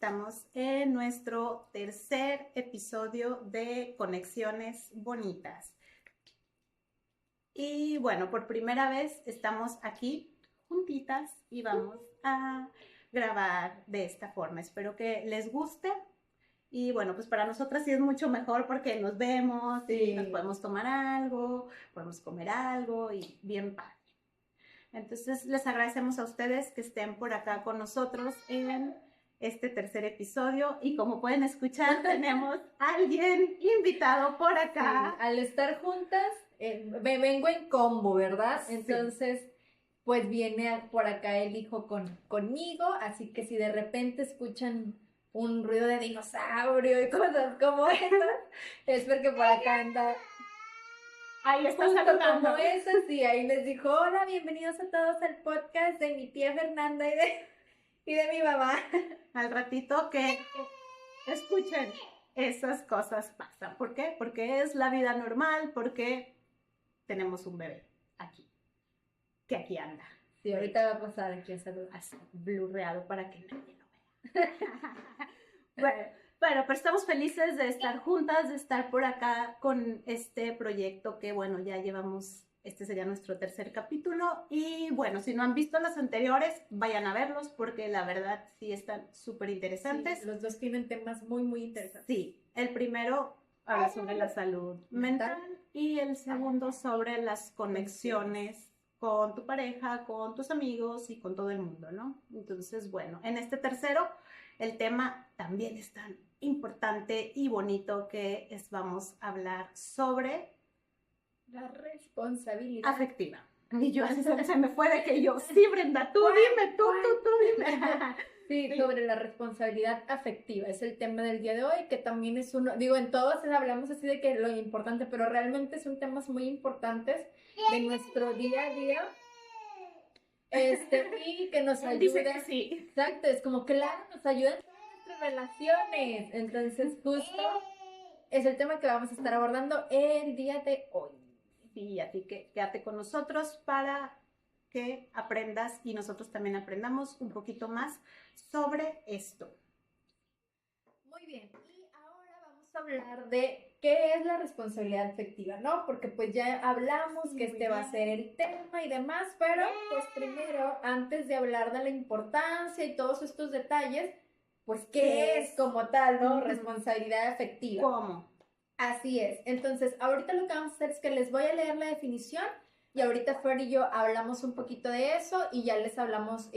Estamos en nuestro tercer episodio de Conexiones Bonitas. Y bueno, por primera vez estamos aquí juntitas y vamos a grabar de esta forma. Espero que les guste. Y bueno, pues para nosotras sí es mucho mejor porque nos vemos y nos podemos tomar algo, podemos comer algo y bien padre. Entonces les agradecemos a ustedes que estén por acá con nosotros en este tercer episodio y como pueden escuchar tenemos a alguien invitado por acá. Sí, al estar juntas me vengo en combo, ¿verdad? Sí. Entonces pues viene por acá el hijo conmigo, así que si de repente escuchan un ruido de dinosaurio y cosas como esas, es porque por acá anda. Ahí está Justo saludando. como eso, sí, ahí les dijo, hola, bienvenidos a todos al podcast de mi tía Fernanda y de mi mamá. Al ratito que escuchen, esas cosas pasan. ¿Por qué? Porque es la vida normal, porque tenemos un bebé aquí, que aquí anda. Sí, ahorita va a pasar aquí a saludar. Así, blurreado para que nadie lo vea. Bueno, pero estamos felices de estar juntas, de estar por acá con este proyecto que, bueno, ya llevamos, este sería nuestro tercer capítulo. Y bueno, si no han visto los anteriores, vayan a verlos porque la verdad sí están súper interesantes. Sí, los dos tienen temas muy, muy interesantes. Sí, el primero habla sobre la salud mental y el segundo sobre las conexiones con tu pareja, con tus amigos y con todo el mundo, ¿no? Entonces, bueno, en este tercero, el tema también es tan importante y bonito que vamos a hablar sobre la responsabilidad afectiva. Y yo así se me fue de que yo, sí, Brenda, tú dime, tú dime. Sí, sobre la responsabilidad afectiva, es el tema del día de hoy, que también es uno, digo, en todos hablamos así de que lo importante, pero realmente son temas muy importantes de nuestro día a día, y que nos ayuda. Dice que sí. Exacto, es como, claro, nos ayuda en nuestras relaciones, entonces justo es el tema que vamos a estar abordando el día de hoy. Sí, así que quédate con nosotros para que aprendas y nosotros también aprendamos un poquito más sobre esto. Muy bien, y ahora vamos a hablar de qué es la responsabilidad afectiva, ¿no? Porque pues ya hablamos que este va a ser el tema y demás, pero pues primero, antes de hablar de la importancia y todos estos detalles, pues ¿qué es como tal, ¿no? Responsabilidad afectiva. ¿Cómo? Así es. Entonces, ahorita lo que vamos a hacer es que les voy a leer la definición y ahorita Fer y yo hablamos un poquito de eso y ya les hablamos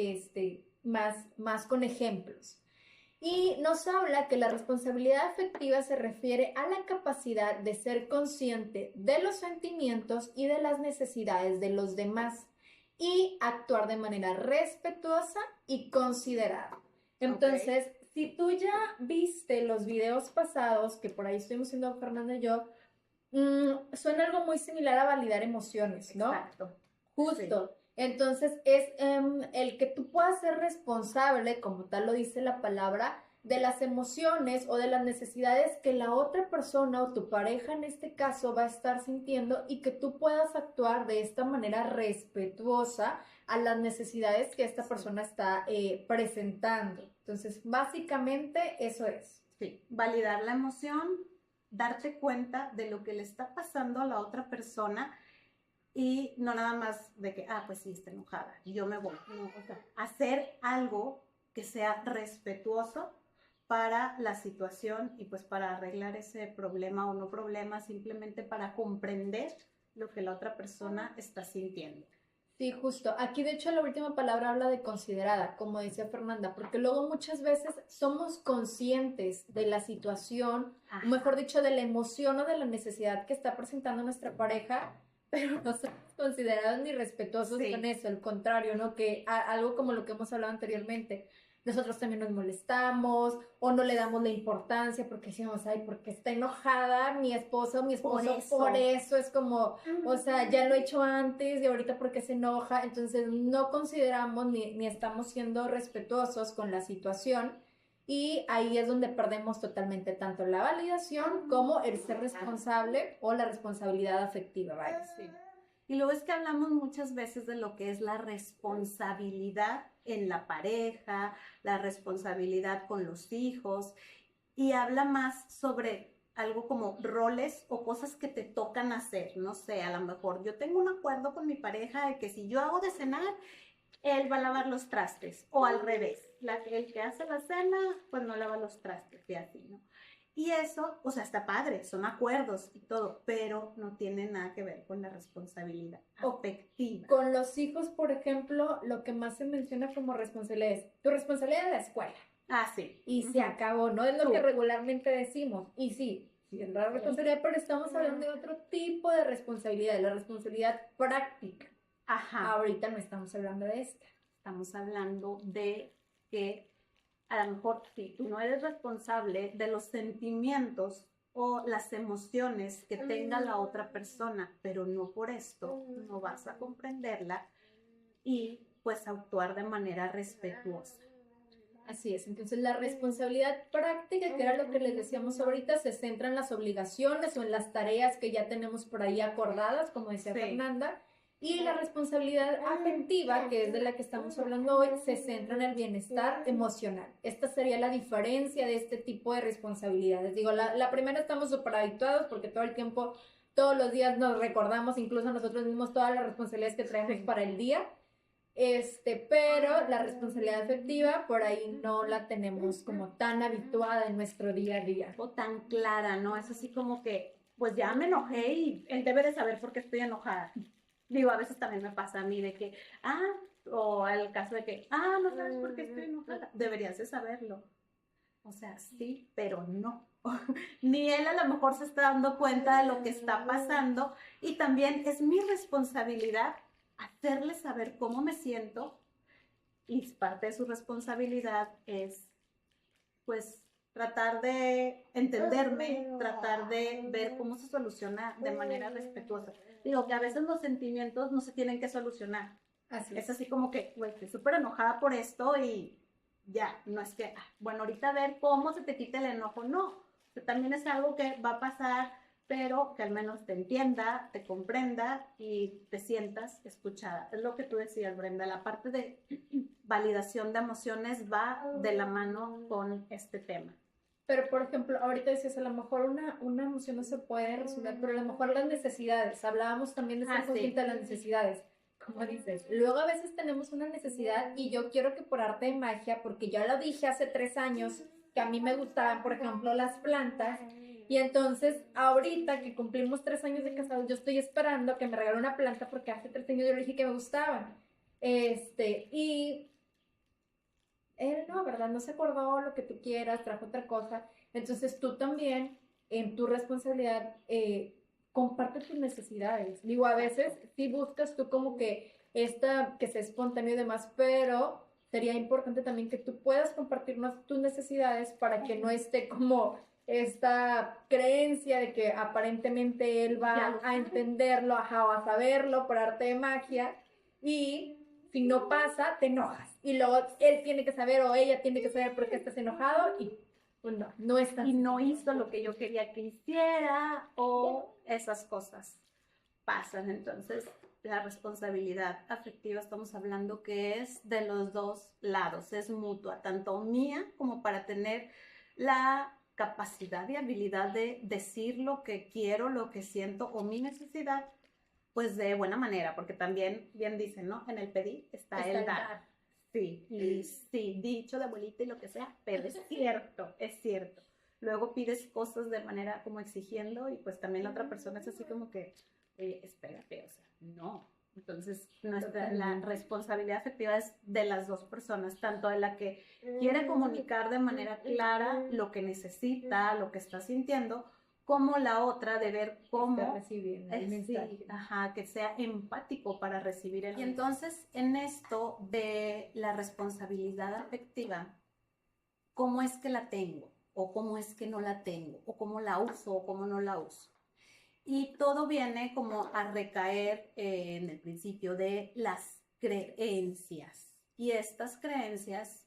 más con ejemplos. Y nos habla que la responsabilidad afectiva se refiere a la capacidad de ser consciente de los sentimientos y de las necesidades de los demás y actuar de manera respetuosa y considerada. Entonces, si tú ya viste los videos pasados, que por ahí estuvimos haciendo Fernanda y yo, suena algo muy similar a validar emociones, ¿no? Exacto. Justo. Sí. Entonces, es el que tú puedas ser responsable, como tal lo dice la palabra, de las emociones o de las necesidades que la otra persona o tu pareja en este caso va a estar sintiendo y que tú puedas actuar de esta manera respetuosa a las necesidades que esta persona está presentando. Entonces, básicamente eso es. Sí, validar la emoción, darte cuenta de lo que le está pasando a la otra persona y no nada más de que, pues sí, está enojada y yo me voy. No, o sea, hacer algo que sea respetuoso para la situación y pues para arreglar ese problema o no problema, simplemente para comprender lo que la otra persona está sintiendo. Sí, justo. Aquí, de hecho, la última palabra habla de considerada, como decía Fernanda, porque luego muchas veces somos conscientes de la situación, o mejor dicho, de la emoción o de la necesidad que está presentando nuestra pareja, pero no somos considerados ni respetuosos con eso, al contrario, ¿no? Que algo como lo que hemos hablado anteriormente, nosotros también nos molestamos o no le damos la importancia porque decimos, ay, porque está enojada mi esposo, por eso es como, o sea, ya lo he hecho antes y ahorita porque se enoja, entonces no consideramos ni estamos siendo respetuosos con la situación y ahí es donde perdemos totalmente tanto la validación como el ser responsable o la responsabilidad afectiva, ¿vale? Sí. Y luego es que hablamos muchas veces de lo que es la responsabilidad en la pareja, la responsabilidad con los hijos, y habla más sobre algo como roles o cosas que te tocan hacer. No sé, a lo mejor yo tengo un acuerdo con mi pareja de que si yo hago de cenar, él va a lavar los trastes, o al revés, el que hace la cena, pues no lava los trastes, y así, ¿no? Y eso, o sea, está padre, son acuerdos y todo, pero no tiene nada que ver con la responsabilidad afectiva. Con los hijos, por ejemplo, lo que más se menciona como responsabilidad es tu responsabilidad de la escuela. Ah, sí. Y se acabó, ¿no? Es lo que regularmente decimos. Y sí, es la responsabilidad, pero estamos hablando de otro tipo de responsabilidad, la responsabilidad práctica. Ajá. Ahorita no estamos hablando de esta. Estamos hablando de que a lo mejor sí, tú no eres responsable de los sentimientos o las emociones que tenga la otra persona, pero no por esto no vas a comprenderla y pues actuar de manera respetuosa. Así es, entonces la responsabilidad práctica, que era lo que les decíamos ahorita, se centra en las obligaciones o en las tareas que ya tenemos por ahí acordadas, como decía Fernanda, y la responsabilidad afectiva, que es de la que estamos hablando hoy, se centra en el bienestar emocional. Esta sería la diferencia de este tipo de responsabilidades. Digo, la primera estamos súper habituados porque todo el tiempo, todos los días nos recordamos, incluso nosotros mismos, todas las responsabilidades que traemos para el día. Pero la responsabilidad afectiva por ahí no la tenemos como tan habituada en nuestro día a día. O tan clara, ¿no? Es así como que, pues ya me enojé y él debe de saber por qué estoy enojada. Digo, a veces también me pasa a mí de que, o el caso de que, no sabes por qué estoy enojada. Deberías de saberlo. O sea, sí, pero no. Ni él a lo mejor se está dando cuenta de lo que está pasando, y también es mi responsabilidad hacerle saber cómo me siento, y parte de su responsabilidad es, pues, tratar de entenderme, tratar de ver cómo se soluciona de manera respetuosa. Digo que a veces los sentimientos no se tienen que solucionar. Es así como que, güey, estoy súper enojada por esto y ya, no es que, bueno, ahorita a ver cómo se te quita el enojo. No, también es algo que va a pasar, pero que al menos te entienda, te comprenda y te sientas escuchada. Es lo que tú decías, Brenda, la parte de validación de emociones va de la mano con este tema. Pero, por ejemplo, ahorita decías, a lo mejor una emoción no se puede resolver, pero a lo mejor las necesidades, hablábamos también de ese poquito de las necesidades, como dices, luego a veces tenemos una necesidad y yo quiero que por arte de magia, porque ya lo dije hace 3 años, que a mí me gustaban, por ejemplo, las plantas, y entonces ahorita que cumplimos 3 años de casados, yo estoy esperando que me regale una planta porque hace 3 años yo le dije que me gustaban, y él no, ¿verdad? No se acordó lo que tú quieras, trajo otra cosa. Entonces tú también, en tu responsabilidad, comparte tus necesidades. Digo, a veces sí buscas tú como que que sea espontáneo y demás, pero sería importante también que tú puedas compartir tus necesidades para que no esté como esta creencia de que aparentemente él va a entenderlo, o a saberlo por arte de magia, y si no pasa, te enojas. Y luego él tiene que saber o ella tiene que saber por qué estás enojado y pues no está. Y no hizo lo que yo quería que hiciera, o esas cosas pasan. Entonces, la responsabilidad afectiva estamos hablando que es de los dos lados, es mutua, tanto mía como para tener la capacidad y habilidad de decir lo que quiero, lo que siento o mi necesidad, pues de buena manera, porque también bien dicen, ¿no? En el pedir está el dar. Sí, y sí, dicho de abuelita y lo que sea, pero es cierto, es cierto. Luego pides cosas de manera como exigiendo, y pues también la otra persona es así como que, oye, espérate, o sea, no. Entonces, la responsabilidad afectiva es de las dos personas, tanto de la que quiere comunicar de manera clara lo que necesita, lo que está sintiendo, como la otra de ver cómo recibiendo que sea empático para recibir el. Y entonces, en esto de la responsabilidad afectiva, ¿cómo es que la tengo? ¿O cómo es que no la tengo? ¿O cómo la uso? ¿O cómo no la uso? Y todo viene como a recaer en el principio de las creencias. Y estas creencias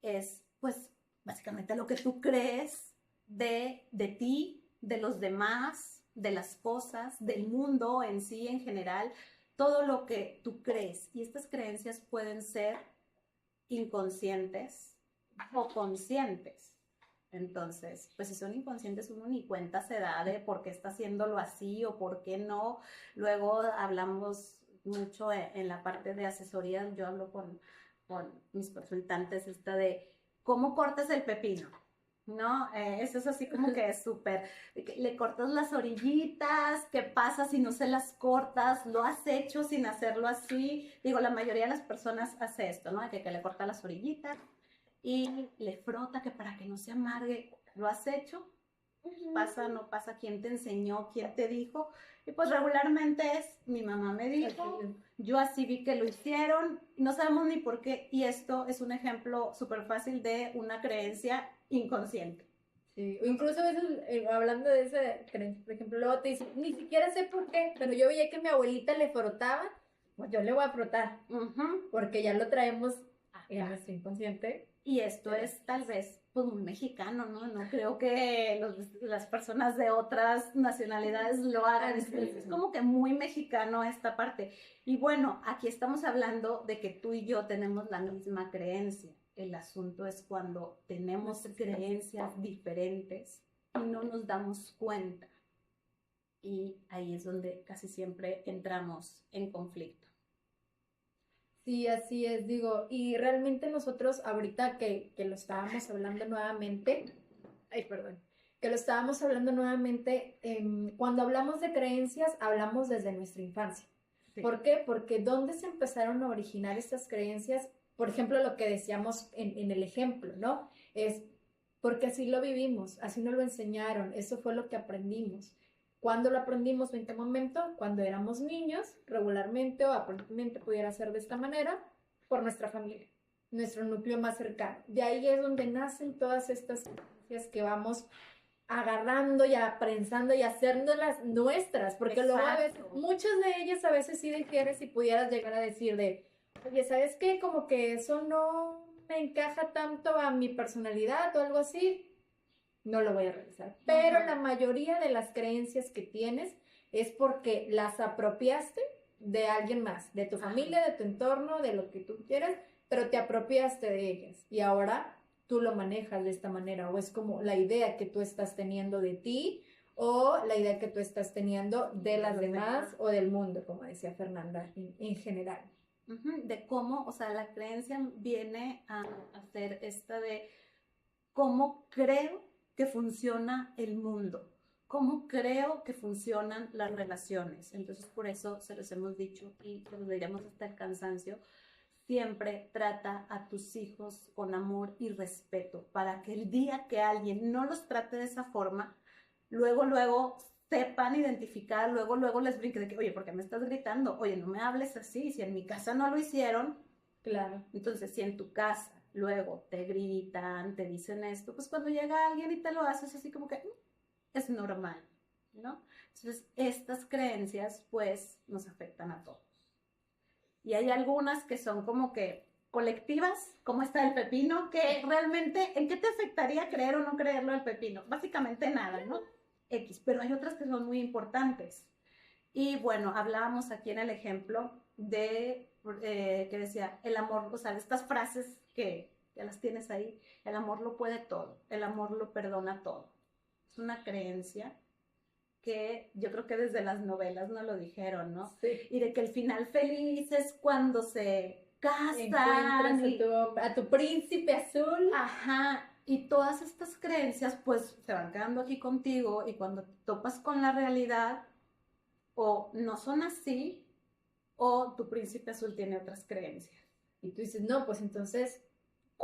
es, pues, básicamente lo que tú crees de ti, de los demás, de las cosas, del mundo en sí, en general, todo lo que tú crees. Y estas creencias pueden ser inconscientes o conscientes. Entonces, pues si son inconscientes, uno ni cuenta se da de por qué está haciéndolo así o por qué no. Luego hablamos mucho en la parte de asesoría, yo hablo con mis consultantes esta de cómo cortas el pepino, ¿no? Eso es así como que es súper, le cortas las orillitas, ¿qué pasa si no se las cortas? ¿Lo has hecho sin hacerlo así? Digo, la mayoría de las personas hace esto, ¿no? Que le corta las orillitas y le frota que para que no se amargue. ¿Lo has hecho? Pasa, no pasa, quién te enseñó, quién te dijo. Y pues regularmente es, mi mamá me dijo, yo así vi que lo hicieron, no sabemos ni por qué. Y esto es un ejemplo súper fácil de una creencia inconsciente. Sí, incluso a veces, hablando de esa creencia, por ejemplo, luego te dicen, ni siquiera sé por qué, pero yo veía que mi abuelita le frotaba, pues yo le voy a frotar, porque ya lo traemos en nuestro inconsciente. Y esto es tal vez pues muy mexicano, ¿no? No creo que las personas de otras nacionalidades lo hagan. Es como que muy mexicano esta parte. Y bueno, aquí estamos hablando de que tú y yo tenemos la misma creencia. El asunto es cuando tenemos creencias diferentes y no nos damos cuenta. Y ahí es donde casi siempre entramos en conflicto. Sí, así es, digo, y realmente nosotros ahorita que lo estábamos hablando nuevamente, que lo estábamos hablando nuevamente, cuando hablamos de creencias, hablamos desde nuestra infancia. Sí. ¿Por qué? Porque ¿dónde se empezaron a originar estas creencias? Por ejemplo, lo que decíamos en el ejemplo, ¿no? Es porque así lo vivimos, así nos lo enseñaron, eso fue lo que aprendimos. ¿Cuándo lo aprendimos? ¿En qué momento? Cuando éramos niños, regularmente o aparentemente pudiera ser de esta manera, por nuestra familia, nuestro núcleo más cercano. De ahí es donde nacen todas estas creencias que vamos agarrando y aprensando y haciéndolas nuestras, porque luego a veces, muchas de ellas a veces sí difieres si pudieras llegar a decir de, oye, ¿sabes qué? Como que eso no me encaja tanto a mi personalidad o algo así. No lo voy a realizar. Pero la mayoría de las creencias que tienes es porque las apropiaste de alguien más, de tu familia, de tu entorno, de lo que tú quieras, pero te apropiaste de ellas y ahora tú lo manejas de esta manera o es como la idea que tú estás teniendo de ti o la idea que tú estás teniendo de las demás o del mundo, como decía Fernanda, en general. De cómo, o sea, la creencia viene a hacer esta de cómo creo que funciona el mundo, cómo creo que funcionan las relaciones. Entonces, por eso se los hemos dicho y se los diremos hasta el cansancio, siempre trata a tus hijos con amor y respeto, para que el día que alguien no los trate de esa forma, luego sepan identificar, luego les brinque de que, oye, ¿por qué me estás gritando? Oye, no me hables así, si en mi casa no lo hicieron. Claro. Entonces, si en tu casa luego te gritan, te dicen esto, pues cuando llega alguien y te lo haces así como que es normal, ¿no? Entonces, estas creencias pues nos afectan a todos. Y hay algunas que son como que colectivas, como está el pepino, que realmente, ¿en qué te afectaría creer o no creerlo el pepino? Básicamente nada, ¿no? X, pero hay otras que son muy importantes. Y bueno, hablábamos aquí en el ejemplo de que decía, el amor, o sea, estas frases que ya las tienes ahí, el amor lo puede todo, el amor lo perdona todo. Es una creencia que yo creo que desde las novelas nos lo dijeron, ¿no? Sí. Y de que el final feliz es cuando se casan. Encuentras a tu príncipe azul. Ajá, y todas estas creencias pues se van quedando aquí contigo y cuando te topas con la realidad, o no son así, o tu príncipe azul tiene otras creencias. Y tú dices, no, pues entonces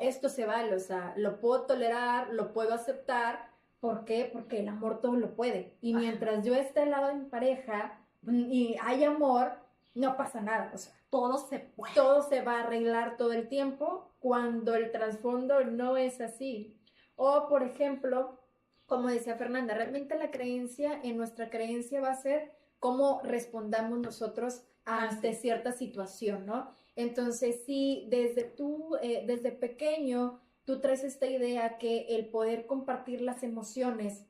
esto se vale, o sea, lo puedo tolerar, lo puedo aceptar. ¿Por qué? Porque el amor todo lo puede. Y mientras yo esté al lado de mi pareja y hay amor, no pasa nada. O sea, todo se puede. Todo se va a arreglar todo el tiempo cuando el trasfondo no es así. O, por ejemplo, como decía Fernanda, realmente la creencia, en nuestra creencia va a ser cómo respondamos nosotros ante cierta situación, ¿no? Entonces, si desde pequeño, tú traes esta idea que el poder compartir las emociones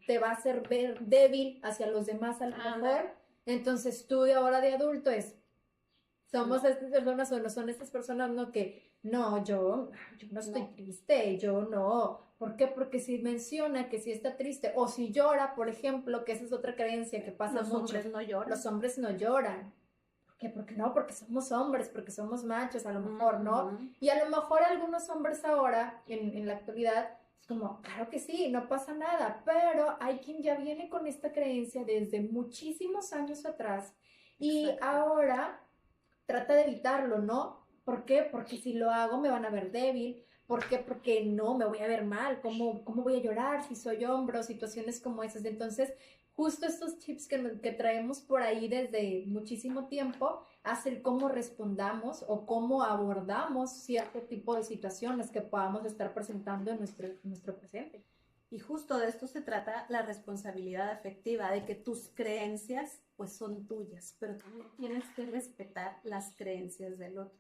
te va a hacer ver débil hacia los demás a lo mejor. Entonces tú de ahora de adulto somos estas personas o no son estas personas, ¿no? Que no, yo no estoy triste, yo no. ¿Por qué? Porque si menciona que si está triste o si llora, por ejemplo, que esa es otra creencia que pasa mucho. Los hombres no lloran. Los hombres no lloran. ¿Por qué? Porque no, porque somos hombres, porque somos machos, a lo mejor, ¿no? Y a lo mejor algunos hombres ahora, en la actualidad, es como, claro que sí, no pasa nada, pero hay quien ya viene con esta creencia desde muchísimos años atrás y ahora trata de evitarlo, ¿no? ¿Por qué? Porque si lo hago me van a ver débil. ¿Por qué? Porque no, me voy a ver mal. ¿Cómo voy a llorar si soy hombre o situaciones como esas? Entonces, justo estos tips que traemos por ahí desde muchísimo tiempo hacen cómo respondamos o cómo abordamos cierto tipo de situaciones que podamos estar presentando en nuestro presente. Y justo de esto se trata la responsabilidad afectiva, de que tus creencias pues son tuyas, pero también tienes que respetar las creencias del otro.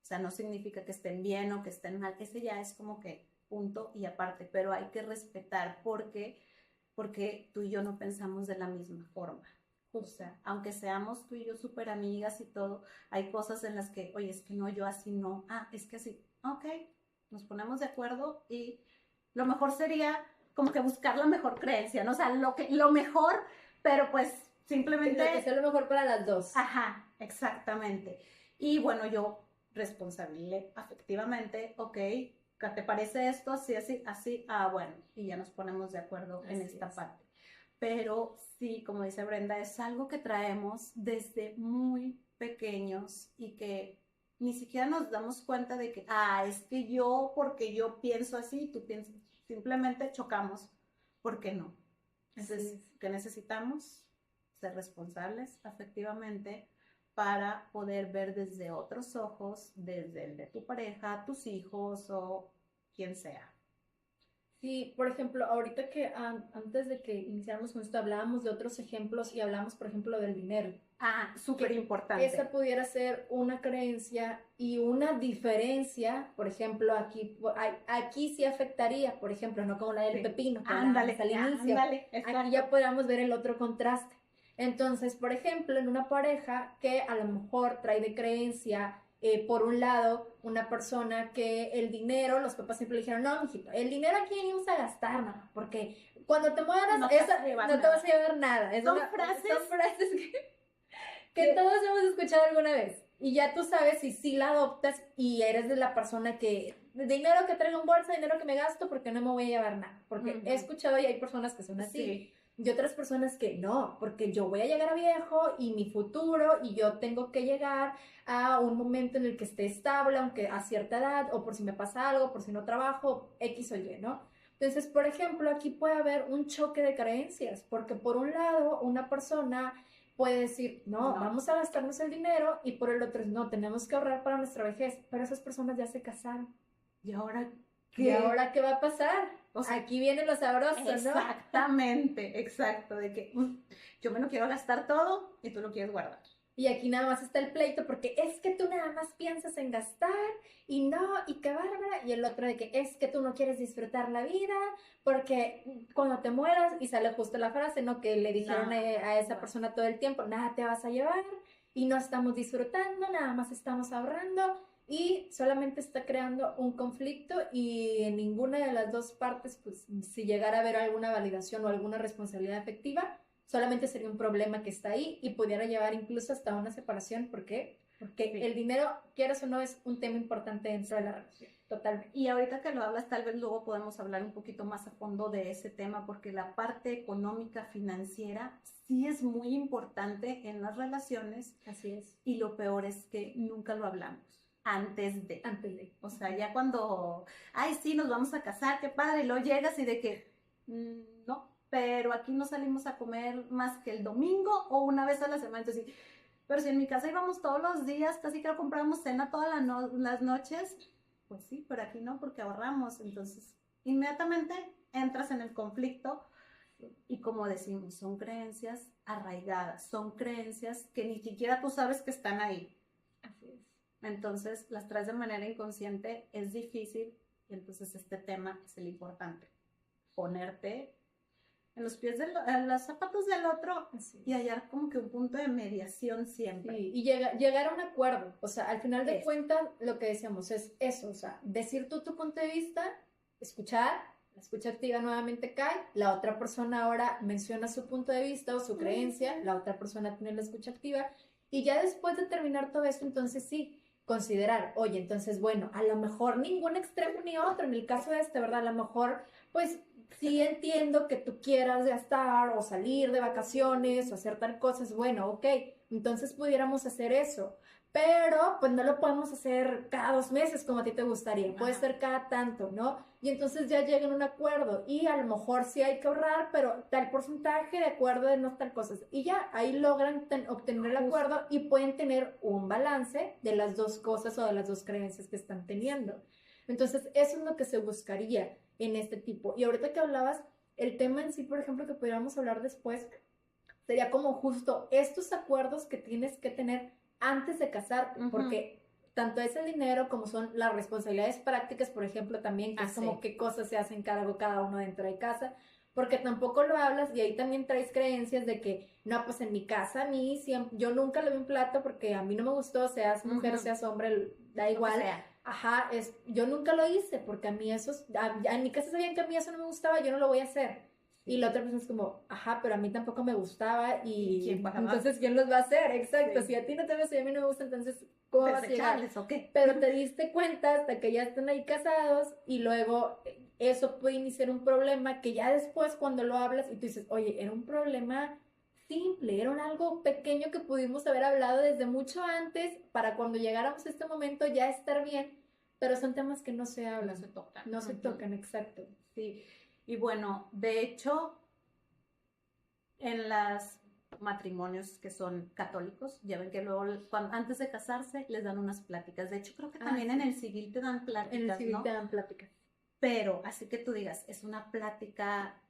O sea, no significa que estén bien o que estén mal, ese ya es como que punto y aparte, pero hay que respetar porque tú y yo no pensamos de la misma forma. O sea, aunque seamos tú y yo súper amigas y todo, hay cosas en las que, oye, es que no, yo así no, es que así, ok, nos ponemos de acuerdo y lo mejor sería como que buscar la mejor creencia, ¿no? O sea, lo mejor, pero pues simplemente... Que sea lo mejor para las dos. Ajá, exactamente. Y bueno, yo responsable afectivamente, ok, ¿qué te parece esto? Así, así, así, bueno, y ya nos ponemos de acuerdo en esta parte. Pero sí, como dice Brenda, es algo que traemos desde muy pequeños y que ni siquiera nos damos cuenta de que, es que porque yo pienso así, tú piensas, simplemente chocamos, ¿por qué no? Entonces, ¿qué necesitamos? Ser responsables afectivamente para poder ver desde otros ojos, desde el de tu pareja, tus hijos o quien sea. Sí, por ejemplo, ahorita que antes de que iniciáramos con esto hablábamos de otros ejemplos y hablamos, por ejemplo, del dinero. Súper importante. Esa pudiera ser una creencia y una diferencia, por ejemplo, aquí sí afectaría, por ejemplo, no como la del pepino, que ándale, al inicio. Aquí ya podríamos ver el otro contraste. Entonces, por ejemplo, en una pareja que a lo mejor trae de creencia, por un lado, una persona que el dinero, los papás siempre le dijeron, no, mijito, el dinero aquí venimos a gastar, no, porque cuando te mueras, no te vas a llevar nada. Son frases que todos hemos escuchado alguna vez. Y ya tú sabes si la adoptas y eres de la persona que, dinero que traigo en bolsa, dinero que me gasto, porque no me voy a llevar nada. Porque he escuchado y hay personas que son así. Sí. Y otras personas que no, porque yo voy a llegar a viejo y mi futuro y yo tengo que llegar a un momento en el que esté estable, aunque a cierta edad, o por si me pasa algo, por si no trabajo, X o Y, ¿no? Entonces, por ejemplo, aquí puede haber un choque de creencias, porque por un lado, una persona puede decir, no, vamos a gastarnos el dinero, y por el otro, no, tenemos que ahorrar para nuestra vejez, pero esas personas ya se casaron. ¿Y ahora qué? ¿Y ahora qué va a pasar? O sea, aquí viene lo sabroso, ¿no? Exactamente, exacto, de que yo me lo quiero gastar todo y tú lo quieres guardar. Y aquí nada más está el pleito, porque es que tú nada más piensas en gastar y no, y qué bárbara. Y el otro de que es que tú no quieres disfrutar la vida, porque cuando te mueras, y sale justo la frase, ¿no? Que le dijeron a esa persona todo el tiempo, nada te vas a llevar y no estamos disfrutando, nada más estamos ahorrando. Y solamente está creando un conflicto y en ninguna de las dos partes, pues si llegara a haber alguna validación o alguna responsabilidad efectiva, solamente sería un problema que está ahí y pudiera llevar incluso hasta una separación. ¿Por qué? Porque el dinero, quieras o no, es un tema importante dentro de la relación, totalmente. Y ahorita que lo hablas, tal vez luego podemos hablar un poquito más a fondo de ese tema, porque la parte económica, financiera, sí es muy importante en las relaciones. Así es. Y lo peor es que nunca lo hablamos. Antes de. O sea, ya cuando, sí, nos vamos a casar, qué padre, y luego llegas y de que, no, pero aquí no salimos a comer más que el domingo o una vez a la semana. Entonces, pero si en mi casa íbamos todos los días, casi que comprábamos cena todas las noches, pues sí, pero aquí no, porque ahorramos. Entonces, inmediatamente entras en el conflicto y como decimos, son creencias arraigadas, son creencias que ni siquiera tú sabes que están ahí. Así es. Entonces las traes de manera inconsciente, es difícil, y entonces este tema es el importante, ponerte en los pies en los zapatos del otro y hallar como que un punto de mediación siempre. Sí, y llegar a un acuerdo. O sea, al final de cuentas, lo que decíamos es eso, o sea, decir tú tu punto de vista, escuchar, la escucha activa nuevamente cae, la otra persona ahora menciona su punto de vista o su creencia, la otra persona tiene la escucha activa, y ya después de terminar todo esto, entonces sí, considerar, oye, entonces, bueno, a lo mejor ningún extremo ni otro, en el caso de este, ¿verdad? A lo mejor, pues, sí entiendo que tú quieras gastar o salir de vacaciones o hacer tal cosa, es bueno, ok, entonces pudiéramos hacer eso, pero pues no lo podemos hacer cada 2 meses como a ti te gustaría, puede ser cada tanto, ¿no? Y entonces ya llegan a un acuerdo y a lo mejor sí hay que ahorrar, pero tal porcentaje de acuerdo de no tal cosas. Y ya ahí logran obtener el acuerdo y pueden tener un balance de las dos cosas o de las dos creencias que están teniendo. Entonces eso es lo que se buscaría en este tipo. Y ahorita que hablabas, el tema en sí, por ejemplo, que pudiéramos hablar después, sería como justo estos acuerdos que tienes que tener antes de casarte, porque tanto es el dinero como son las responsabilidades prácticas, por ejemplo, también, que es como qué cosas se hacen cargo cada uno dentro de casa, porque tampoco lo hablas y ahí también traes creencias de que, no, pues en mi casa a mí siempre, yo nunca le vi un plato porque a mí no me gustó, seas mujer, seas hombre, da igual. Ajá, yo nunca lo hice porque a mí eso, en mi casa sabían que a mí eso no me gustaba, yo no lo voy a hacer. Y la otra persona es como, ajá, pero a mí tampoco me gustaba y entonces, ¿quién los va a hacer? Exacto, si a ti no te gusta y a mí no me gusta, entonces, ¿cómo vas a llegar? ¿O qué? Pero te diste cuenta hasta que ya están ahí casados y luego eso puede iniciar un problema que ya después cuando lo hablas y tú dices, oye, era un problema simple, era algo pequeño que pudimos haber hablado desde mucho antes para cuando llegáramos a este momento ya estar bien, pero son temas que no se hablan. No se tocan. No se tocan, exacto. Sí. Y bueno, de hecho, en los matrimonios que son católicos, ya ven que luego antes de casarse les dan unas pláticas. De hecho, creo que también en el civil te dan pláticas, en el civil te dan pláticas. Pero así que tú digas, es una plática,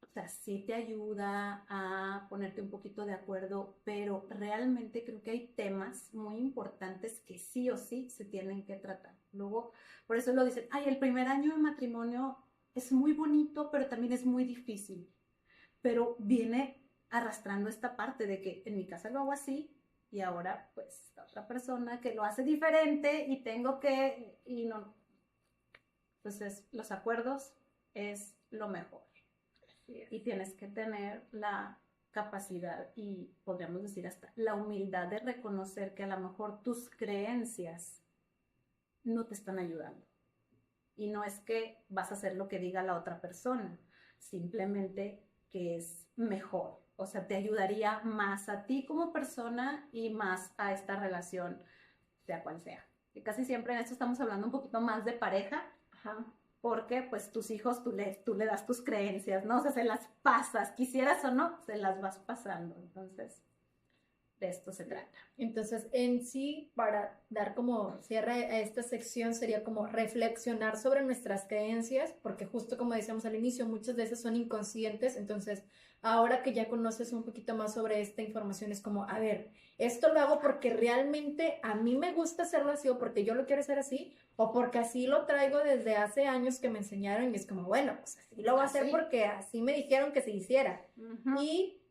o sea, sí te ayuda a ponerte un poquito de acuerdo, pero realmente creo que hay temas muy importantes que sí o sí se tienen que tratar. Luego, por eso lo dicen, ay, el primer año de matrimonio es muy bonito, pero también es muy difícil. Pero viene arrastrando esta parte de que en mi casa lo hago así y ahora pues la otra persona que lo hace diferente y tengo que, y no. Entonces los acuerdos es lo mejor. Y tienes que tener la capacidad y podríamos decir hasta la humildad de reconocer que a lo mejor tus creencias no te están ayudando. Y no es que vas a hacer lo que diga la otra persona, simplemente que es mejor. O sea, te ayudaría más a ti como persona y más a esta relación, sea cual sea. Y casi siempre en esto estamos hablando un poquito más de pareja, porque pues tus hijos tú le das tus creencias, ¿no? O sea, se las pasas, quisieras o no, se las vas pasando. Entonces, de esto se trata. Entonces, en sí, para dar como cierre a esta sección, sería como reflexionar sobre nuestras creencias, porque justo como decíamos al inicio, muchas veces son inconscientes. Entonces, ahora que ya conoces un poquito más sobre esta información, es como, a ver, esto lo hago porque realmente a mí me gusta hacerlo así, o porque yo lo quiero hacer así, o porque así lo traigo desde hace años que me enseñaron, y es como, bueno, pues así lo voy a hacer porque así me dijeron que se hiciera. Y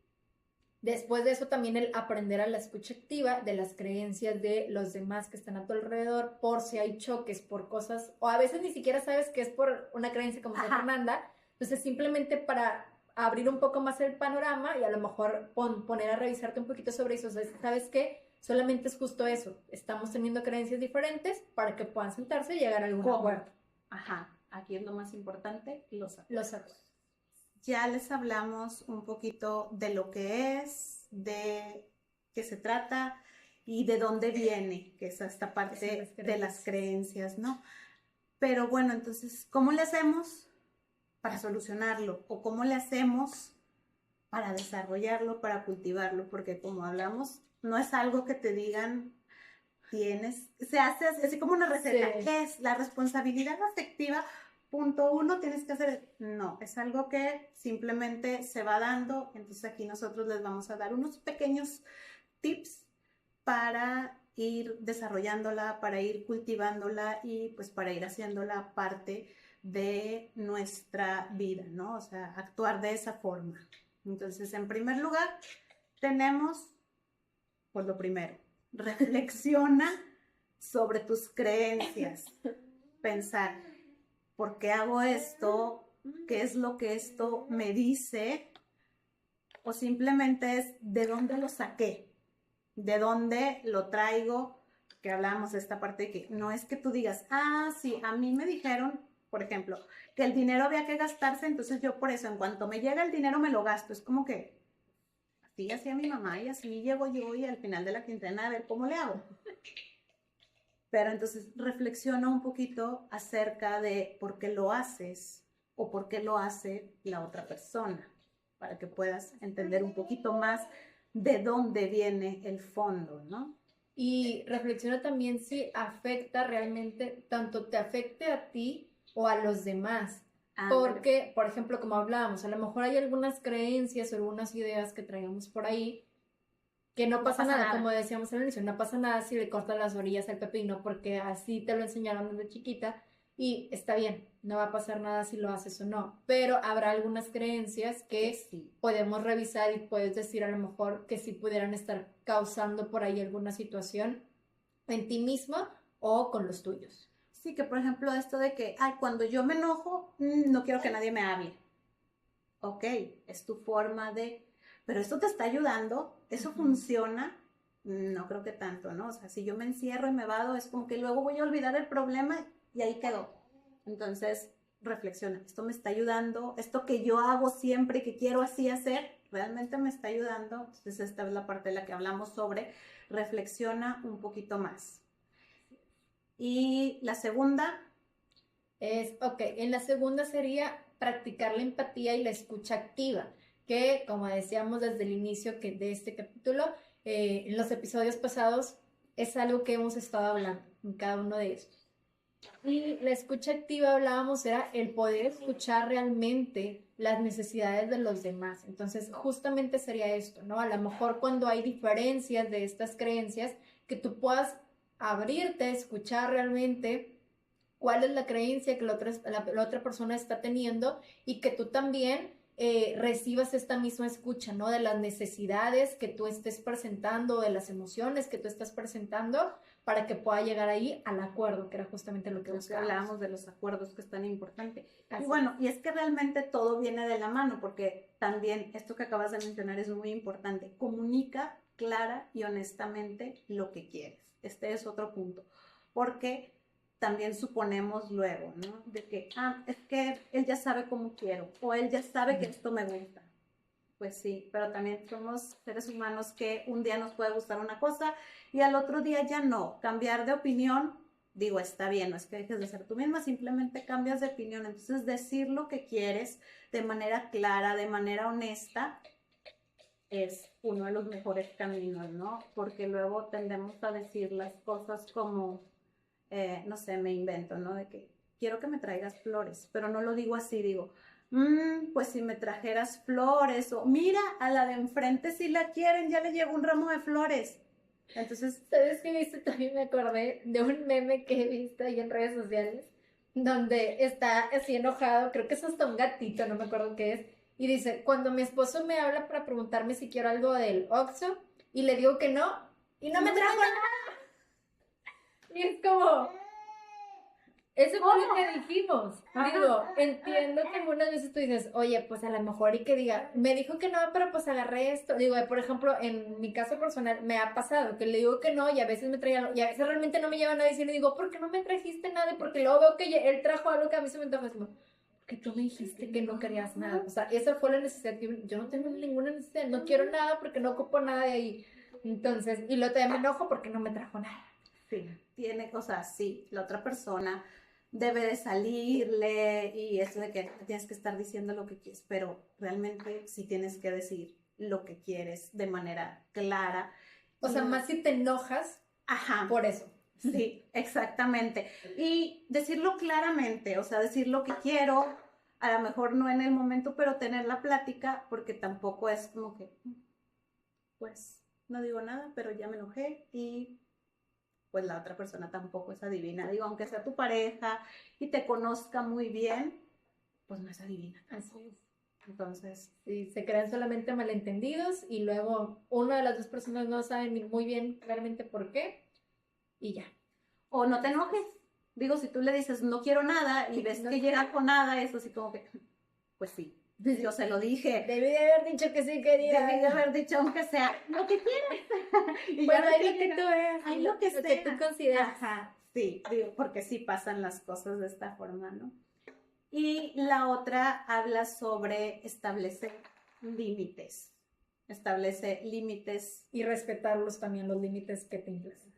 después de eso también el aprender a la escucha activa de las creencias de los demás que están a tu alrededor, por si hay choques, por cosas, o a veces ni siquiera sabes que es por una creencia como dice Fernanda, entonces simplemente para abrir un poco más el panorama y a lo mejor poner a revisarte un poquito sobre eso. O sea, ¿sabes qué? Solamente es justo eso, estamos teniendo creencias diferentes para que puedan sentarse y llegar a algún acuerdo. Aquí es lo más importante, los acuerdos. Ya les hablamos un poquito de lo que es, de qué se trata y de dónde viene, que es esta parte de las creencias, ¿no? Pero bueno, entonces, ¿cómo le hacemos para solucionarlo? ¿O cómo le hacemos para desarrollarlo, para cultivarlo? Porque como hablamos, no es algo que te digan, se hace así como una receta. Sí. ¿Qué es la responsabilidad afectiva? Punto 1, tienes que hacer, no, es algo que simplemente se va dando. Entonces aquí nosotros les vamos a dar unos pequeños tips para ir desarrollándola, para ir cultivándola y pues para ir haciéndola parte de nuestra vida, ¿no? O sea, actuar de esa forma. Entonces, en primer lugar, tenemos, pues lo primero, reflexiona sobre tus creencias. Pensar, ¿por qué hago esto? ¿Qué es lo que esto me dice? O simplemente es, ¿de dónde lo saqué? ¿De dónde lo traigo? Que hablábamos de esta parte de que no es que tú digas, ah, sí, a mí me dijeron, por ejemplo, que el dinero había que gastarse, entonces yo por eso, en cuanto me llega el dinero, me lo gasto. Es como que así hacía mi mamá y así llego yo y al final de la quincena a ver cómo le hago. Pero entonces reflexiona un poquito acerca de por qué lo haces o por qué lo hace la otra persona, para que puedas entender un poquito más de dónde viene el fondo, ¿no? Y reflexiona también si afecta realmente, tanto te afecte a ti o a los demás. Porque, por ejemplo, como hablábamos, a lo mejor hay algunas creencias o algunas ideas que traigamos por ahí que no pasa nada, como decíamos al inicio, no pasa nada si le cortas las orillas al pepino porque así te lo enseñaron desde chiquita y está bien, no va a pasar nada si lo haces o no, pero habrá algunas creencias que sí podemos revisar y puedes decir a lo mejor que sí pudieran estar causando por ahí alguna situación en ti misma o con los tuyos. Sí, que por ejemplo esto de que, ay, cuando yo me enojo, no quiero que nadie me hable. Ok, es tu forma de... Pero esto te está ayudando, eso funciona, no creo que tanto, ¿no? O sea, si yo me encierro y me vado, es como que luego voy a olvidar el problema y ahí quedó. Entonces, reflexiona, esto me está ayudando, esto que yo hago siempre y que quiero así hacer, realmente me está ayudando. Entonces, esta es la parte de la que hablamos sobre reflexiona un poquito más. Y la segunda es, ok, en la segunda sería practicar la empatía y la escucha activa, que como decíamos desde el inicio que de este capítulo, en los episodios pasados es algo que hemos estado hablando en cada uno de ellos. Y la escucha activa hablábamos era el poder escuchar realmente las necesidades de los demás. Entonces, justamente sería esto, ¿no? A lo mejor cuando hay diferencias de estas creencias, que tú puedas abrirte, escuchar realmente cuál es la creencia que la otra persona está teniendo y que tú también recibas esta misma escucha, ¿no? De las necesidades que tú estés presentando, de las emociones que tú estás presentando, para que pueda llegar ahí al acuerdo, que era justamente lo que buscábamos. Hablábamos de los acuerdos, que es tan importante. Y bueno, y es que realmente todo viene de la mano, porque también esto que acabas de mencionar es muy importante. Comunica clara y honestamente lo que quieres. Este es otro punto, porque también suponemos luego, ¿no? De que, es que él ya sabe cómo quiero, o él ya sabe que esto me gusta. Pues sí, pero también somos seres humanos que un día nos puede gustar una cosa y al otro día ya no. Cambiar de opinión, digo, está bien, no es que dejes de ser tú misma, simplemente cambias de opinión. Entonces, decir lo que quieres de manera clara, de manera honesta, es uno de los mejores caminos, ¿no? Porque luego tendemos a decir las cosas como, no sé, me invento, ¿no? De que quiero que me traigas flores, pero no lo digo así, digo, pues si me trajeras flores, o mira, a la de enfrente si la quieren, ya le llevo un ramo de flores. Entonces, ¿sabes qué viste? También me acordé de un meme que he visto ahí en redes sociales, donde está así enojado, creo que es hasta un gatito, no me acuerdo qué es, y dice, cuando mi esposo me habla para preguntarme si quiero algo del Oxxo, y le digo que no, y no me trajo nada. Y es como... Eso fue lo que dijimos. Digo, entiendo que algunas veces tú dices, oye, pues a lo mejor y que diga, me dijo que no, pero pues agarré esto. Digo, por ejemplo, en mi caso personal me ha pasado que le digo que no y a veces me trae algo, y a veces realmente no me lleva nada y le digo, ¿por qué no me trajiste nada? Y porque luego veo que él trajo algo que a mí se me antoja. Es como, porque tú me dijiste que no querías nada. O sea, esa fue la necesidad. Yo no tengo ninguna necesidad, no quiero nada porque no ocupo nada de ahí. Entonces, y luego también me enojo porque no me trajo nada. Sí, tiene cosas, sí, la otra persona debe de salirle y eso de que tienes que estar diciendo lo que quieres, pero realmente sí tienes que decir lo que quieres de manera clara. O sea, más si te enojas, por eso. Sí, exactamente. Y decirlo claramente, o sea, decir lo que quiero, a lo mejor no en el momento, pero tener la plática, porque tampoco es como que, pues, no digo nada, pero ya me enojé y pues la otra persona tampoco es adivina. Digo, aunque sea tu pareja y te conozca muy bien, pues no es adivina. Así es. Entonces, sí, se crean solamente malentendidos y luego una de las dos personas no saben muy bien claramente por qué y ya. O no te enojes. Digo, si tú le dices no quiero nada y ves que llega con nada, eso sí como que, pues sí, yo se lo dije. Debí de haber dicho que sí quería. Debí de haber dicho aunque sea lo que quieras. Y bueno, ahí lo que tú veas, ahí lo que tú consideras. Ajá, sí, digo, porque sí pasan las cosas de esta forma, ¿no? Y la otra habla sobre establecer límites. Establece límites. Y respetarlos también, los límites que te implican.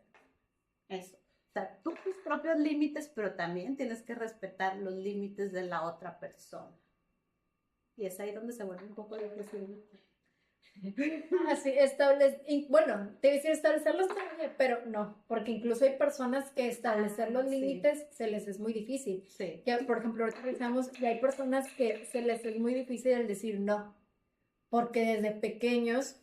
Eso. O sea, tú tus propios límites, pero también tienes que respetar los límites de la otra persona. Y es ahí donde se vuelve un poco difícil. Así, bueno, te decía establecerlos también, pero no, porque incluso hay personas que establecer los límites se les es muy difícil. Sí. Que, por ejemplo, ahorita revisamos, y hay personas que se les es muy difícil el decir no, porque desde pequeños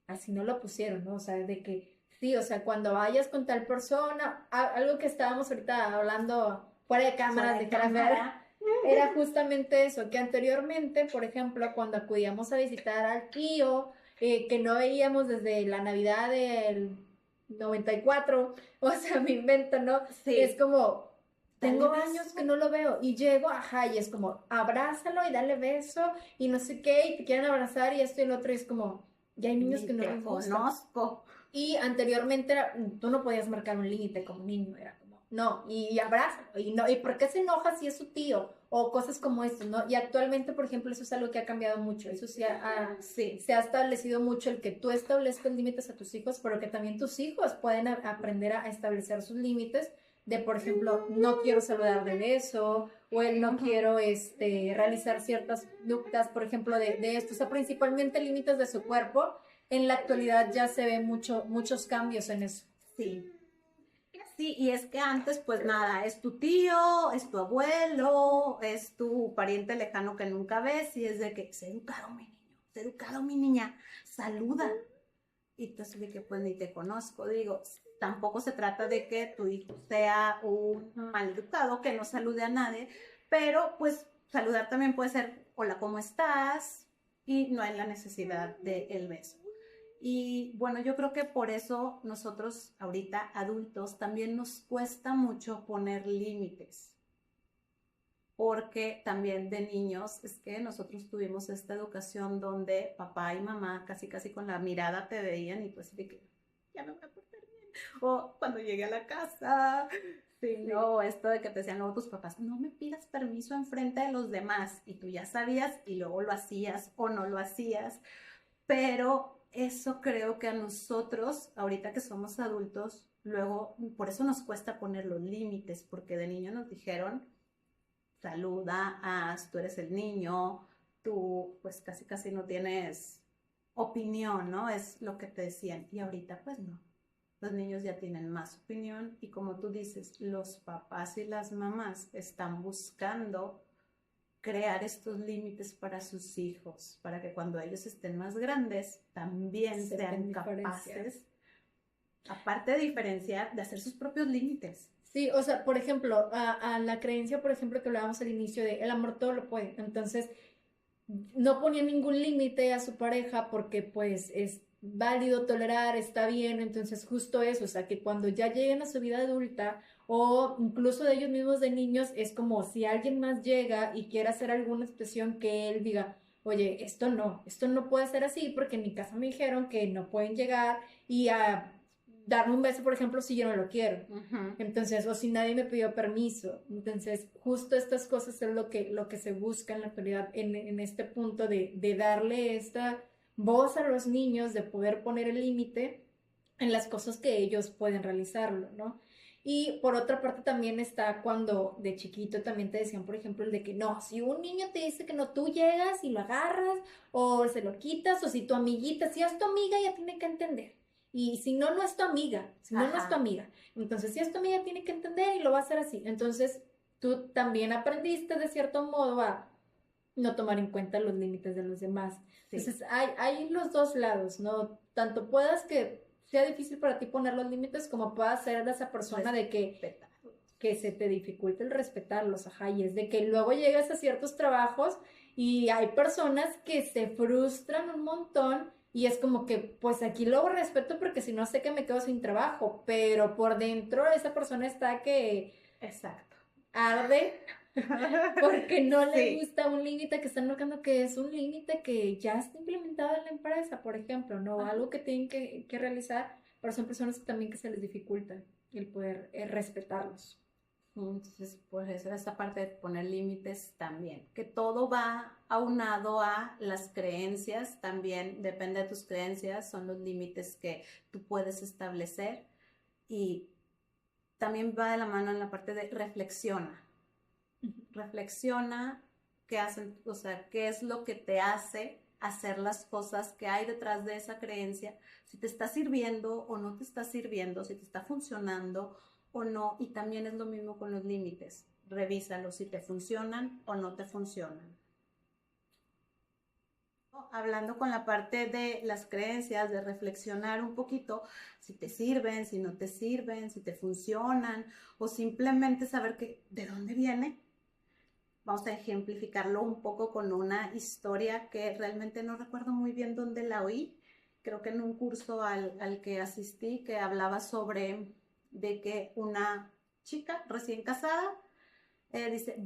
así no lo pusieron, ¿no? O sea, de que sí, o sea, cuando vayas con tal persona, algo que estábamos ahorita hablando fuera de cámaras, de cara, era justamente eso, que anteriormente, por ejemplo, cuando acudíamos a visitar al tío, que no veíamos desde la Navidad del 94, o sea, me invento, ¿no? Sí. Es como, tengo años que no lo veo, y llego, ajá, y es como, abrázalo y dale beso, y no sé qué, y te quieren abrazar, y esto y lo otro, y es como, ya hay niños que no les gusta. Conozco. Y anteriormente tú no podías marcar un límite como niño, era como, no, y abrázalo, y no, ¿y por qué se enoja si es su tío? O cosas como esto, ¿no? Y actualmente, por ejemplo, eso es algo que ha cambiado mucho, eso se ha establecido mucho, el que tú establezcas límites a tus hijos, pero que también tus hijos pueden aprender a establecer sus límites, de, por ejemplo, no quiero saludar de beso, o el no quiero realizar ciertas conductas, por ejemplo, de esto, o sea, principalmente límites de su cuerpo. En la actualidad ya se ven muchos cambios en eso. Sí. Sí, y es que antes, pues nada, es tu tío, es tu abuelo, es tu pariente lejano que nunca ves, y es de que, sé educado mi niño, sé educado mi niña, saluda. Y entonces de que pues ni te conozco, digo, tampoco se trata de que tu hijo sea un maleducado, que no salude a nadie, pero pues saludar también puede ser, hola, ¿cómo estás? Y no hay la necesidad del beso. Y bueno, yo creo que por eso nosotros ahorita adultos también nos cuesta mucho poner límites, porque también de niños es que nosotros tuvimos esta educación donde papá y mamá casi con la mirada te veían y pues de que ya me voy a portar bien, o cuando llegué a la casa, sí, no, esto de que te decían luego tus papás, no me pidas permiso enfrente de los demás, y tú ya sabías y luego lo hacías o no lo hacías, pero eso creo que a nosotros, ahorita que somos adultos, luego, por eso nos cuesta poner los límites, porque de niño nos dijeron, saluda, tú eres el niño, tú pues casi no tienes opinión, ¿no? Es lo que te decían. Y ahorita pues no. Los niños ya tienen más opinión y como tú dices, los papás y las mamás están buscando crear estos límites para sus hijos, para que cuando ellos estén más grandes también sean capaces, aparte de diferenciar, de hacer sus propios límites. Sí, o sea, por ejemplo, a la creencia, por ejemplo, que hablábamos al inicio de el amor todo lo puede. Entonces, no ponía ningún límite a su pareja porque pues es válido tolerar, está bien, entonces justo eso, o sea, que cuando ya lleguen a su vida adulta o incluso de ellos mismos de niños, es como si alguien más llega y quiere hacer alguna expresión que él diga, oye, esto no puede ser así porque en mi casa me dijeron que no pueden llegar y a darme un beso, por ejemplo, si yo no lo quiero. Entonces, o si nadie me pidió permiso. Entonces, justo estas cosas es lo que se busca en la actualidad, en este punto de darle esta voz a los niños, de poder poner el límite en las cosas que ellos pueden realizarlo, ¿no? Y por otra parte también está cuando de chiquito también te decían, por ejemplo, el de que no, si un niño te dice que no, tú llegas y lo agarras o se lo quitas, o si tu amiguita, si es tu amiga, ya tiene que entender. Y si no, no es tu amiga, no es tu amiga. Entonces, si es tu amiga, tiene que entender y lo va a hacer así. Entonces, tú también aprendiste de cierto modo a no tomar en cuenta los límites de los demás. Sí. Entonces, hay los dos lados, ¿no? Tanto puedas que sea difícil para ti poner los límites, como pueda ser de esa persona de que se te dificulte el respetarlos, ajá, y es de que luego llegas a ciertos trabajos y hay personas que se frustran un montón y es como que, pues aquí lo respeto porque si no sé que me quedo sin trabajo, pero por dentro esa persona está que Exacto. arde porque no le Sí. gusta un límite que están marcando que es un límite que ya está implementado en la empresa, por ejemplo, ¿no? Ajá. Algo que tienen que realizar, pero son personas que también que se les dificulta el poder respetarlos. Entonces, pues esa parte de poner límites también, que todo va aunado a las creencias, también depende de tus creencias, son los límites que tú puedes establecer y también va de la mano en la parte de reflexiona qué hacen, o sea, qué es lo que te hace hacer las cosas que hay detrás de esa creencia, si te está sirviendo o no te está sirviendo, si te está funcionando o no, y también es lo mismo con los límites, revísalos si te funcionan o no te funcionan. Hablando con la parte de las creencias, de reflexionar un poquito si te sirven, si no te sirven, si te funcionan, o simplemente saber que, de dónde viene. Vamos a ejemplificarlo un poco con una historia que realmente no recuerdo muy bien dónde la oí. Creo que en un curso al que asistí que hablaba sobre de que una chica recién casada dice,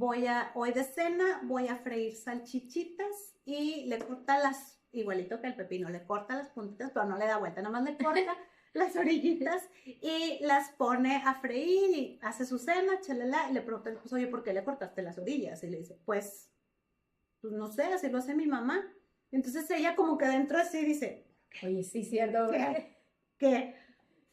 hoy de cena voy a freír salchichitas y le corta igualito que el pepino, le corta las puntitas, pero no le da vuelta, nomás le corta las orillitas y las pone a freír y hace su cena, chalala, y le pregunta, pues, oye, ¿por qué le cortaste las orillas? Y le dice, pues no sé, así lo hace mi mamá. Entonces ella como que dentro así dice, oye, sí, cierto, ¿qué?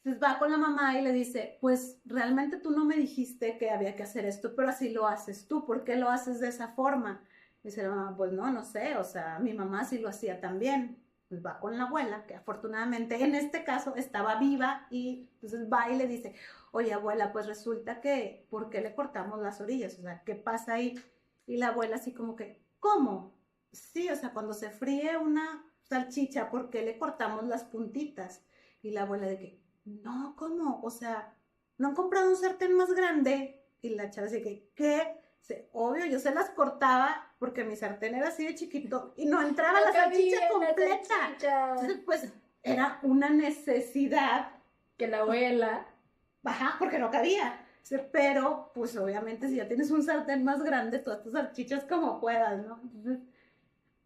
Entonces va con la mamá y le dice, pues realmente tú no me dijiste que había que hacer esto, pero así lo haces tú, ¿por qué lo haces de esa forma? Dice la mamá, pues no sé, o sea, mi mamá sí lo hacía también. Pues va con la abuela, que afortunadamente en este caso estaba viva y entonces va y le dice, oye abuela, pues resulta que, ¿por qué le cortamos las orillas? O sea, ¿qué pasa ahí? Y la abuela así como que, ¿cómo? Sí, o sea, cuando se fríe una salchicha, ¿por qué le cortamos las puntitas? Y la abuela de que, no, ¿cómo? O sea, ¿no han comprado un sartén más grande? Y la chava dice que, ¿qué? Obvio, yo se las cortaba porque mi sartén era así de chiquito y no entraba no la salchicha cabía completa. La salchicha. Entonces, pues, era una necesidad. Que la abuela. Ajá, porque no cabía. Pero, pues, obviamente, si ya tienes un sartén más grande, todas tus salchichas como puedas, ¿no? Entonces,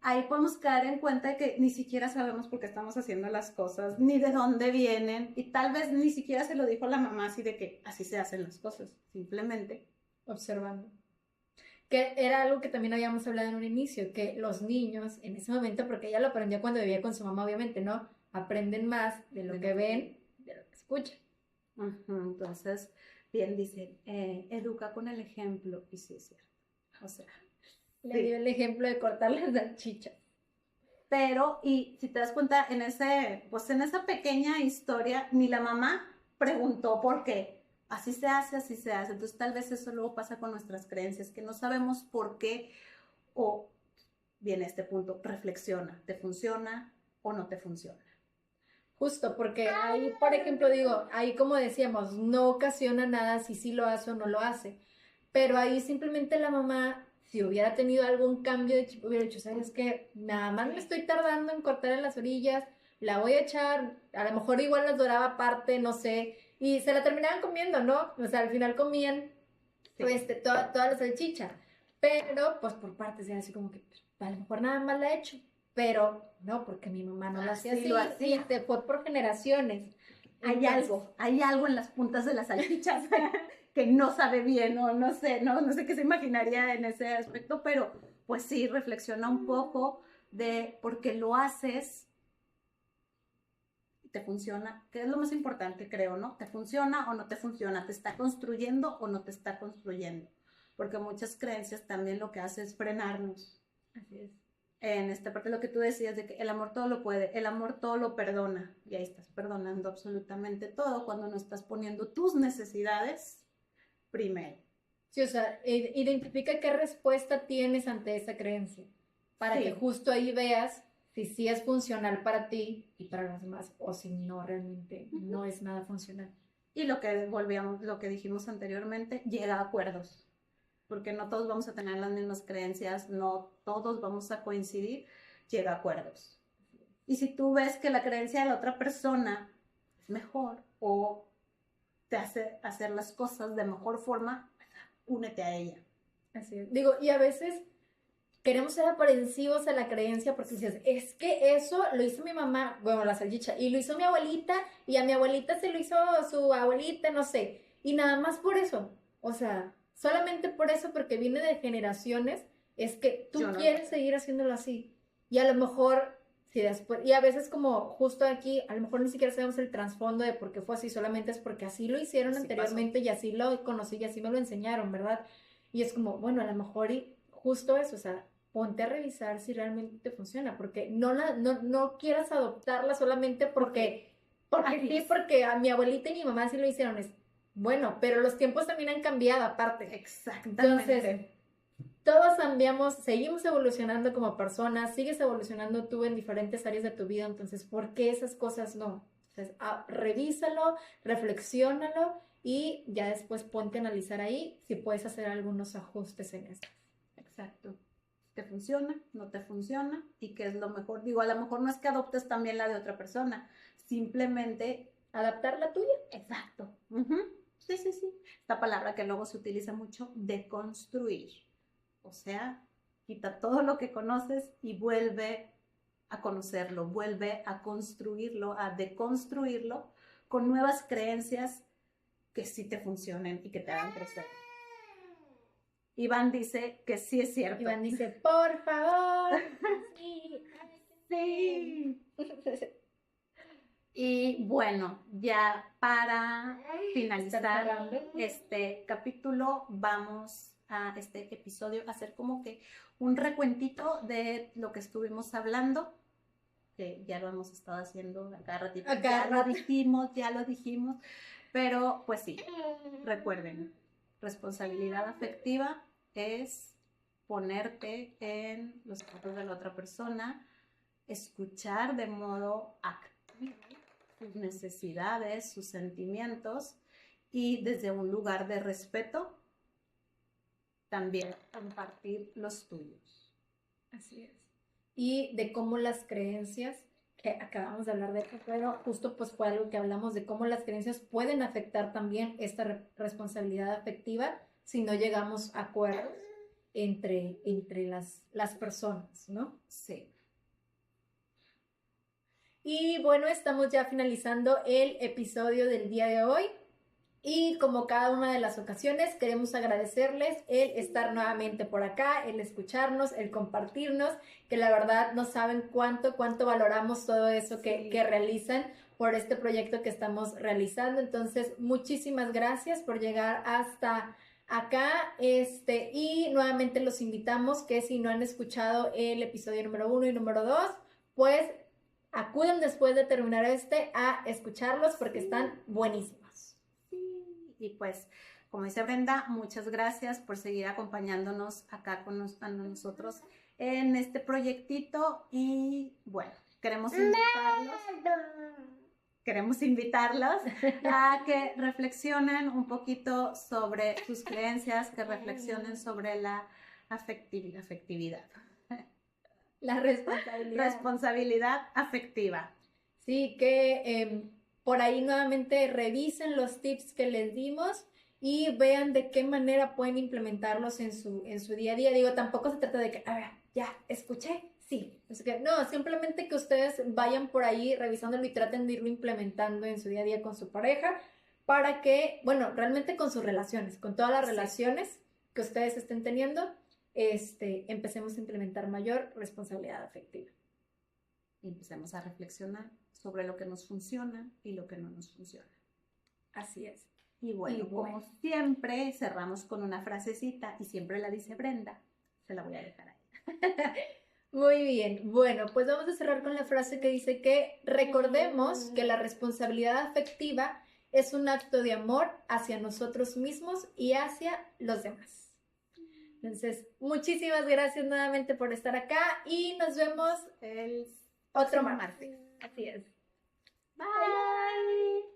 ahí podemos caer en cuenta de que ni siquiera sabemos por qué estamos haciendo las cosas, ni de dónde vienen, y tal vez ni siquiera se lo dijo la mamá así de que así se hacen las cosas, simplemente Observando. Que era algo que también habíamos hablado en un inicio, que los niños en ese momento, porque ella lo aprendió cuando vivía con su mamá, obviamente, ¿no? Aprenden más de lo que ven, de lo que escuchan. Entonces, bien dicen, educa con el ejemplo, y sí es cierto. O sea, le dio el ejemplo de cortar las salchichas. Pero, y si te das cuenta, pues en esa pequeña historia, ni la mamá preguntó por qué. Así se hace, así se hace. Entonces, tal vez eso luego pasa con nuestras creencias, que no sabemos por qué, o viene este punto, reflexiona, ¿te funciona o no te funciona? Justo, porque ahí, por ejemplo, digo, ahí como decíamos, no ocasiona nada si sí lo hace o no lo hace. Pero ahí simplemente la mamá, si hubiera tenido algún cambio de chip, hubiera dicho, ¿sabes qué? Nada más me estoy tardando en cortar en las orillas, la voy a echar, a lo mejor igual las doraba aparte, no sé, y se la terminaban comiendo, ¿no? O sea, al final comían pues, toda la salchicha. Pero, pues por partes era así como que, pues, a lo mejor nada más la he hecho. Pero no, porque mi mamá no lo hacía así. Lo hacía. Y te fue por generaciones. Hay algo en las puntas de las salchichas que no sabe bien o no sé, no sé qué se imaginaría en ese aspecto, pero pues sí, reflexiona un poco de por qué lo haces, te funciona, que es lo más importante, creo, ¿no? ¿Te funciona o no te funciona? ¿Te está construyendo o no te está construyendo? Porque muchas creencias también lo que hace es frenarnos. Así es. En esta parte lo que tú decías de que el amor todo lo puede, el amor todo lo perdona, y ahí estás perdonando absolutamente todo cuando no estás poniendo tus necesidades primero. Sí, o sea, identifica qué respuesta tienes ante esa creencia, para que justo ahí veas si sí es funcional para ti y para los demás, o si no, realmente no es nada funcional. Y lo que dijimos anteriormente, llega a acuerdos, porque no todos vamos a tener las mismas creencias, no todos vamos a coincidir, llega a acuerdos. Y si tú ves que la creencia de la otra persona es mejor o te hace hacer las cosas de mejor forma, únete a ella. Así es. Digo, y a veces queremos ser aprensivos a la creencia porque dices, es que eso lo hizo mi mamá, bueno, la salchicha, y lo hizo mi abuelita, y a mi abuelita se lo hizo su abuelita, no sé, y nada más por eso, o sea, solamente por eso, porque viene de generaciones, es que tú quieres seguir haciéndolo así, y a lo mejor, si después, y a veces como justo aquí, a lo mejor ni siquiera sabemos el trasfondo de por qué fue así, solamente es porque así lo hicieron así anteriormente pasó. Y así lo conocí y así me lo enseñaron, ¿verdad? Y es como, bueno, a lo mejor y justo eso, o sea, ponte a revisar si realmente te funciona, porque no quieras adoptarla solamente porque sí, porque a mi abuelita y mi mamá sí lo hicieron. Es, bueno, pero los tiempos también han cambiado aparte. Exactamente. Entonces, todos cambiamos, seguimos evolucionando como personas, sigues evolucionando tú en diferentes áreas de tu vida, entonces, ¿por qué esas cosas no? Entonces, revísalo, reflexiónalo y ya después ponte a analizar ahí si puedes hacer algunos ajustes en eso. Exacto. ¿Te funciona? ¿No te funciona? ¿Y qué es lo mejor? Digo, a lo mejor no es que adoptes también la de otra persona, simplemente adaptar la tuya. Exacto. Sí. Esta palabra que luego se utiliza mucho, deconstruir. O sea, quita todo lo que conoces y vuelve a conocerlo, vuelve a construirlo, a deconstruirlo con nuevas creencias que sí te funcionen y que te hagan crecer. Iván dice que sí es cierto. Iván dice, por favor. Sí. Y bueno, ya para finalizar este capítulo, vamos a este episodio a hacer como que un recuentito de lo que estuvimos hablando, que ya lo hemos estado haciendo acá ratito. Ya lo dijimos, pero pues sí, recuerden, responsabilidad afectiva es ponerte en los zapatos de la otra persona, escuchar de modo activo sus necesidades, sus sentimientos y desde un lugar de respeto también compartir los tuyos. Así es. Y de cómo las creencias, que acabamos de hablar de eso, pero justo pues fue algo que hablamos de cómo las creencias pueden afectar también esta responsabilidad afectiva si no llegamos a acuerdos entre las personas, ¿no? Sí. Y bueno, estamos ya finalizando el episodio del día de hoy. Y como cada una de las ocasiones, queremos agradecerles el estar nuevamente por acá, el escucharnos, el compartirnos, que la verdad no saben cuánto valoramos todo eso que realizan por este proyecto que estamos realizando. Entonces, muchísimas gracias por llegar hasta acá. Y nuevamente los invitamos que si no han escuchado el episodio número 1 y número 2, pues acuden después de terminar a escucharlos porque están buenísimos. Y pues, como dice Brenda, muchas gracias por seguir acompañándonos acá con nosotros en este proyectito. Y bueno, queremos invitarlos a que reflexionen un poquito sobre sus creencias, que reflexionen sobre la afectividad. La responsabilidad afectiva. Sí, que por ahí nuevamente revisen los tips que les dimos y vean de qué manera pueden implementarlos en su día a día. Digo, tampoco se trata de que, a ver, ya, escuché, sí. Es que, no, simplemente que ustedes vayan por ahí revisándolo y traten de irlo implementando en su día a día con su pareja para que, bueno, realmente con sus relaciones, con todas las relaciones que ustedes estén teniendo, empecemos a implementar mayor responsabilidad afectiva. Y empecemos a reflexionar sobre lo que nos funciona y lo que no nos funciona. Así es. Y bueno, como siempre, cerramos con una frasecita y siempre la dice Brenda. Se la voy a dejar ahí. Muy bien. Bueno, pues vamos a cerrar con la frase que dice que recordemos que la responsabilidad afectiva es un acto de amor hacia nosotros mismos y hacia los demás. Entonces, muchísimas gracias nuevamente por estar acá y nos vemos el otro martes. martes. Así es. Bye.